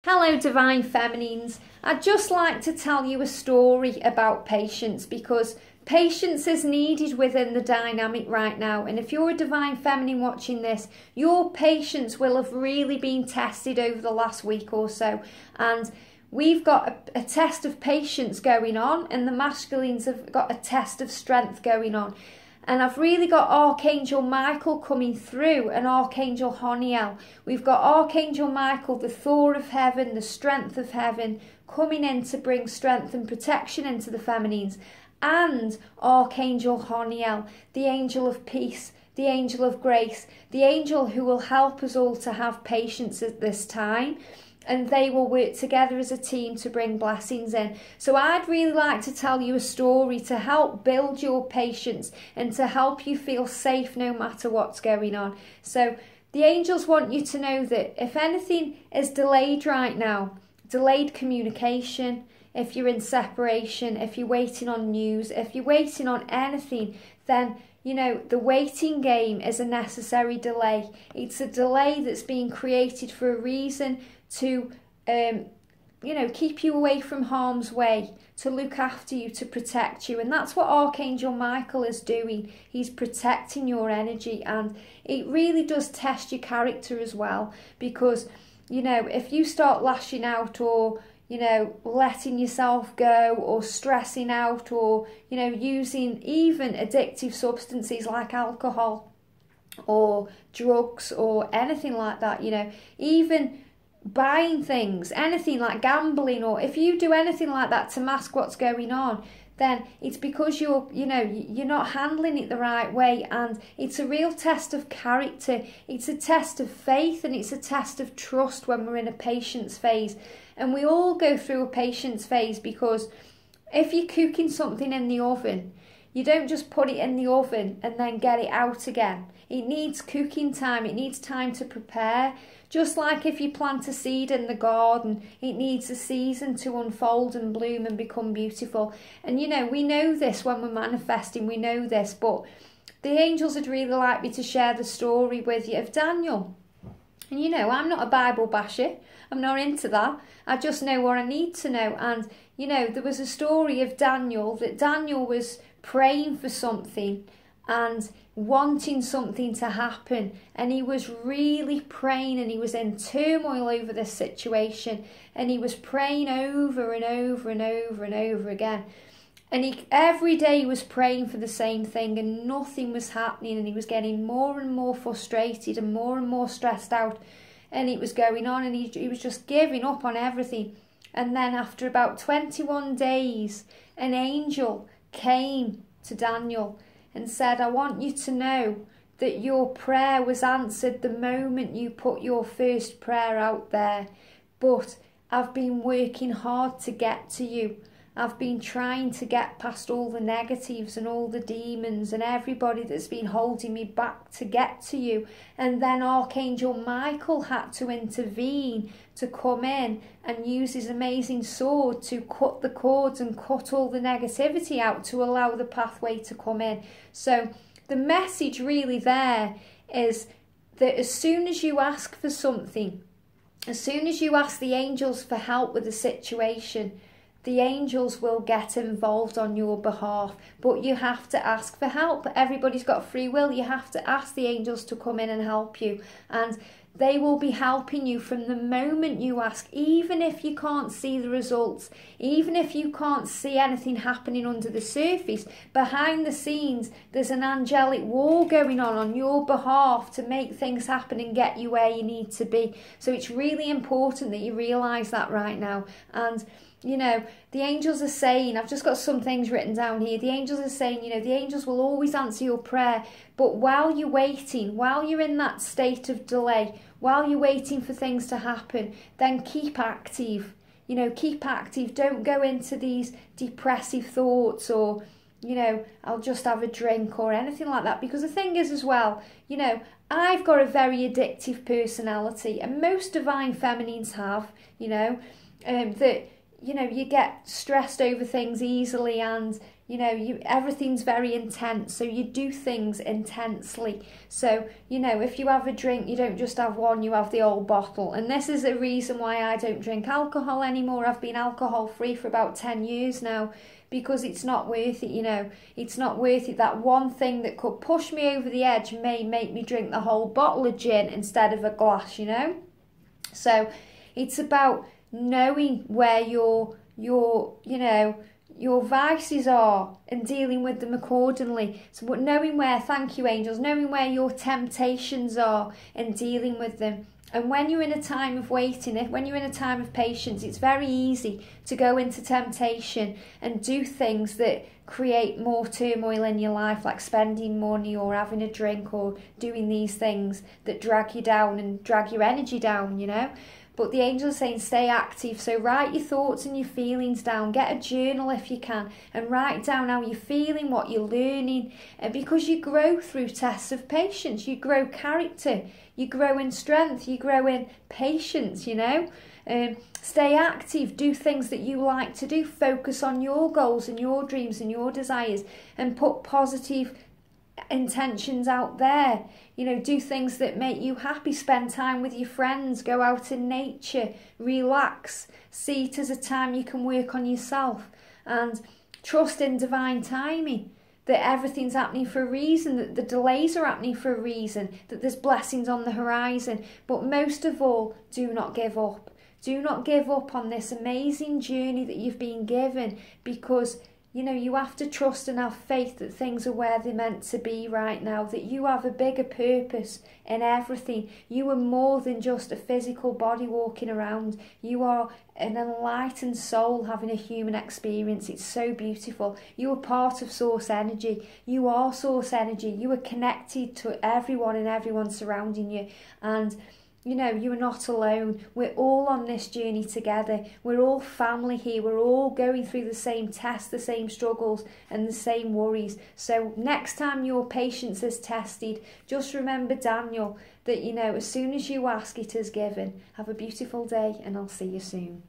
Hello Divine Feminines, I'd just like to tell you a story about patience because patience is needed within the dynamic right now, and if you're a Divine Feminine watching this, your patience will have really been tested over the last week or so, and we've got a test of patience going on and the masculines have got a test of strength going on. And I've really got Archangel Michael coming through and Archangel Honiel. We've got Archangel Michael, the Thor of heaven, the strength of heaven, coming in to bring strength and protection into the feminines. And Archangel Honiel, the angel of peace, the angel of grace, the angel who will help us all to have patience at this time. And they will work together as a team to bring blessings in. So I'd really like to tell you a story to help build your patience and to help you feel safe no matter what's going on. So the angels want you to know that if anything is delayed right now, delayed communication, if you're in separation, if you're waiting on news, if you're waiting on anything, then you know, the waiting game is a necessary delay. It's a delay that's being created for a reason to, you know, keep you away from harm's way, to look after you, to protect you. And that's what Archangel Michael is doing. He's protecting your energy, and it really does test your character as well. Because, you know, if you start lashing out or, you know, letting yourself go or stressing out or, you know, using even addictive substances like alcohol or drugs or anything like that, you know, even buying things, anything like gambling, or if you do anything like that to mask what's going on, then it's because you're not handling it the right way. And it's a real test of character, it's a test of faith, and it's a test of trust when we're in a patience phase. And we all go through a patience phase, because if you're cooking something in the oven, you don't just put it in the oven and then get it out again. It needs cooking time, it needs time to prepare. Just like if you plant a seed in the garden, it needs a season to unfold and bloom and become beautiful. And you know, we know this when we're manifesting, we know this, but the angels would really like me to share the story with you of Daniel. And you know, I'm not a Bible basher, I'm not into that. I just know what I need to know. And you know, there was a story of Daniel, that Daniel was praying for something and wanting something to happen, and he was really praying, and he was in turmoil over this situation, and he was praying over and over and over and over again, and he every day was praying for the same thing and nothing was happening, and he was getting more and more frustrated and more stressed out, and it was going on, and he was just giving up on everything. And then after about 21 days, an angel came to Daniel and said, I want you to know that your prayer was answered the moment you put your first prayer out there. But I've been working hard to get to you. I've been trying to get past all the negatives and all the demons and everybody that's been holding me back to get to you. And then Archangel Michael had to intervene, to come in and use his amazing sword to cut the cords and cut all the negativity out to allow the pathway to come in. So the message really there is that as soon as you ask for something, as soon as you ask the angels for help with the situation, the angels will get involved on your behalf. But you have to ask for help. Everybody's got free will. You have to ask the angels to come in and help you. And they will be helping you from the moment you ask, even if you can't see the results, even if you can't see anything happening under the surface. Behind the scenes, there's an angelic war going on your behalf to make things happen and get you where you need to be. So it's really important that you realise that right now. And you know, the angels are saying, I've just got some things written down here. The angels are saying, you know, the angels will always answer your prayer. But while you're waiting, while you're in that state of delay, while you're waiting for things to happen, then keep active. You know, keep active. Don't go into these depressive thoughts or, you know, I'll just have a drink or anything like that. Because the thing is as well, you know, I've got a very addictive personality, and most Divine Feminines have, you know, that you know, you get stressed over things easily, and everything's very intense, so you do things intensely. So, if you have a drink, you don't just have one, you have the whole bottle. And this is a reason why I don't drink alcohol anymore. I've been alcohol free for about 10 years now, because it's not worth it, it's not worth it. That one thing that could push me over the edge may make me drink the whole bottle of gin instead of a glass, So it's about knowing where your vices are and dealing with them accordingly. So knowing where, thank you angels, knowing where your temptations are and dealing with them. And when you're in a time of waiting, when you're in a time of patience, it's very easy to go into temptation and do things that create more turmoil in your life, like spending money or having a drink or doing these things that drag you down and drag your energy down, But the angels are saying stay active, so write your thoughts and your feelings down. Get a journal if you can and write down how you're feeling, what you're learning, because you grow through tests of patience. You grow character, you grow in strength, you grow in patience, Stay active, do things that you like to do, focus on your goals and your dreams and your desires, and put positive intentions out there. Do things that make you happy, spend time with your friends, go out in nature, relax, see it as a time you can work on yourself, and trust in divine timing, that everything's happening for a reason, that the delays are happening for a reason, that there's blessings on the horizon. But most of all, do not give up. Do not give up on this amazing journey that you've been given, because you have to trust and have faith that things are where they're meant to be right now, that you have a bigger purpose in everything. You are more than just a physical body walking around. You are an enlightened soul having a human experience. It's so beautiful. You are part of source energy. You are source energy. You are connected to everyone and everyone surrounding you. And you are not alone. We're all on this journey together. We're all family here. We're all going through the same tests, the same struggles, and the same worries. So next time your patience is tested, just remember, Daniel, that, as soon as you ask, it is given. Have a beautiful day, and I'll see you soon.